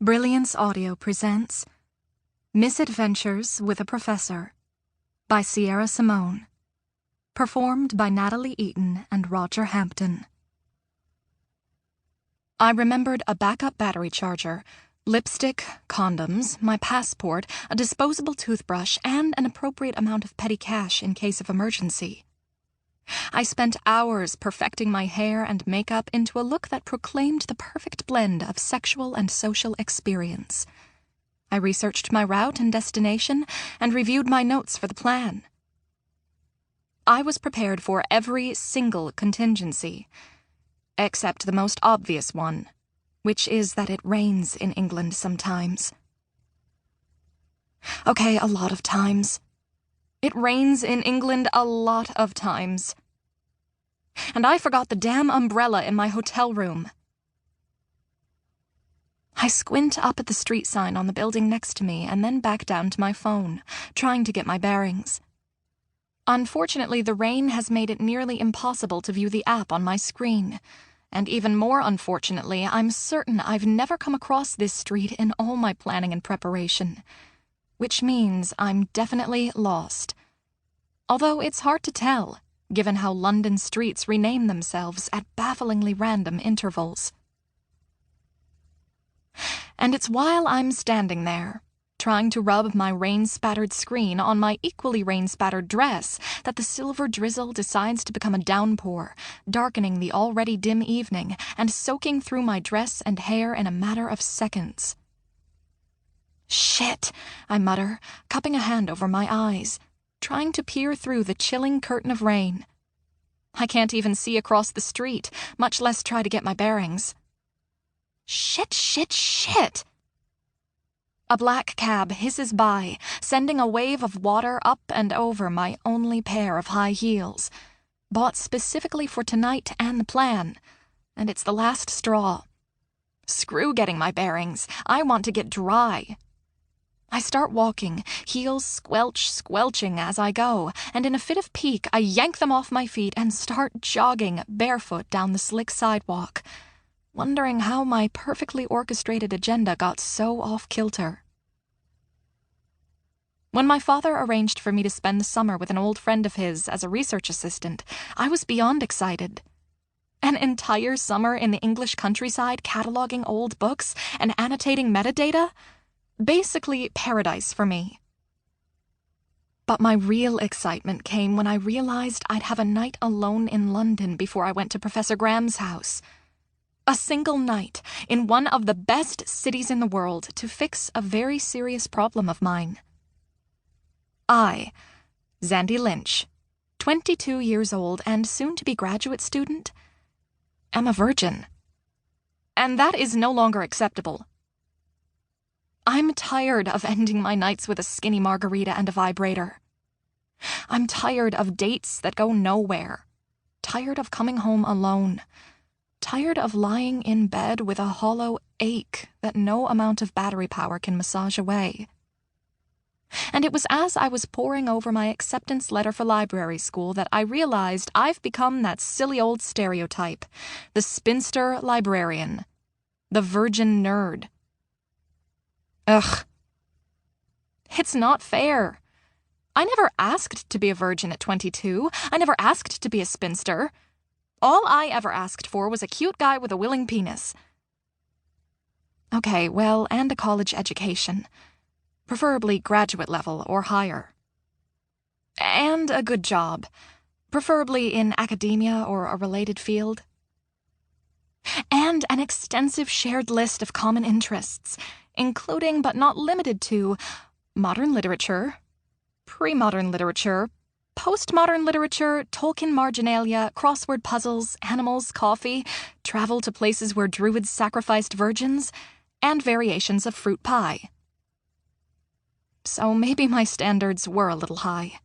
Brilliance Audio presents Misadventures with a Professor by Simone. Performed by Natalie Eaton and Roger Hampton. I remembered a backup battery charger, lipstick, condoms, my passport, a disposable toothbrush, and an appropriate amount of petty cash in case of emergency. I spent hours perfecting my hair and makeup into a look that proclaimed the perfect blend of sexual and social experience. I researched my route and destination and reviewed my notes for the plan. I was prepared for every single contingency, except the most obvious one, which is that it rains in England sometimes. Okay, a lot of times. It rains in England a lot of times. And I forgot the damn umbrella in my hotel room. I squint up at the street sign on the building next to me and then back down to my phone, trying to get my bearings. Unfortunately, the rain has made it nearly impossible to view the app on my screen. And even more unfortunately, I'm certain I've never come across this street in all my planning and preparation. Which means I'm definitely lost. Although it's hard to tell, given how London streets rename themselves at bafflingly random intervals. And it's while I'm standing there, trying to rub my rain-spattered screen on my equally rain-spattered dress, that the silver drizzle decides to become a downpour, darkening the already dim evening and soaking through my dress and hair in a matter of seconds. "Shit," I mutter, cupping a hand over my eyes, trying to peer through the chilling curtain of rain. I can't even see across the street, much less try to get my bearings. Shit. A black cab hisses by, sending a wave of water up and over my only pair of high heels, bought specifically for tonight and the plan, and it's the last straw. Screw getting my bearings, I want to get dry. I start walking, heels squelching as I go, and in a fit of pique, I yank them off my feet and start jogging barefoot down the slick sidewalk, wondering how my perfectly orchestrated agenda got so off-kilter. When my father arranged for me to spend the summer with an old friend of his as a research assistant, I was beyond excited. An entire summer in the English countryside cataloging old books and annotating metadata? Basically paradise for me. But my real excitement came when I realized I'd have a night alone in London before I went to Professor Graeme's house. A single night in one of the best cities in the world to fix a very serious problem of mine. I, Zandy Lynch, 22 years old and soon-to-be graduate student, am a virgin. And that is no longer acceptable. I'm tired of ending my nights with a skinny margarita and a vibrator. I'm tired of dates that go nowhere. Tired of coming home alone. Tired of lying in bed with a hollow ache that no amount of battery power can massage away. And it was as I was poring over my acceptance letter for library school that I realized I've become that silly old stereotype, the spinster librarian, the virgin nerd. Ugh. It's not fair. I never asked to be a virgin at 22. I never asked to be a spinster. All I ever asked for was a cute guy with a willing penis. Okay, well, and a college education. Preferably graduate level or higher. And a good job. Preferably in academia or a related field. And an extensive shared list of common interests, including but not limited to modern literature, pre-modern literature, postmodern literature, Tolkien marginalia, crossword puzzles, animals, coffee, travel to places where druids sacrificed virgins, and variations of fruit pie. So maybe my standards were a little high.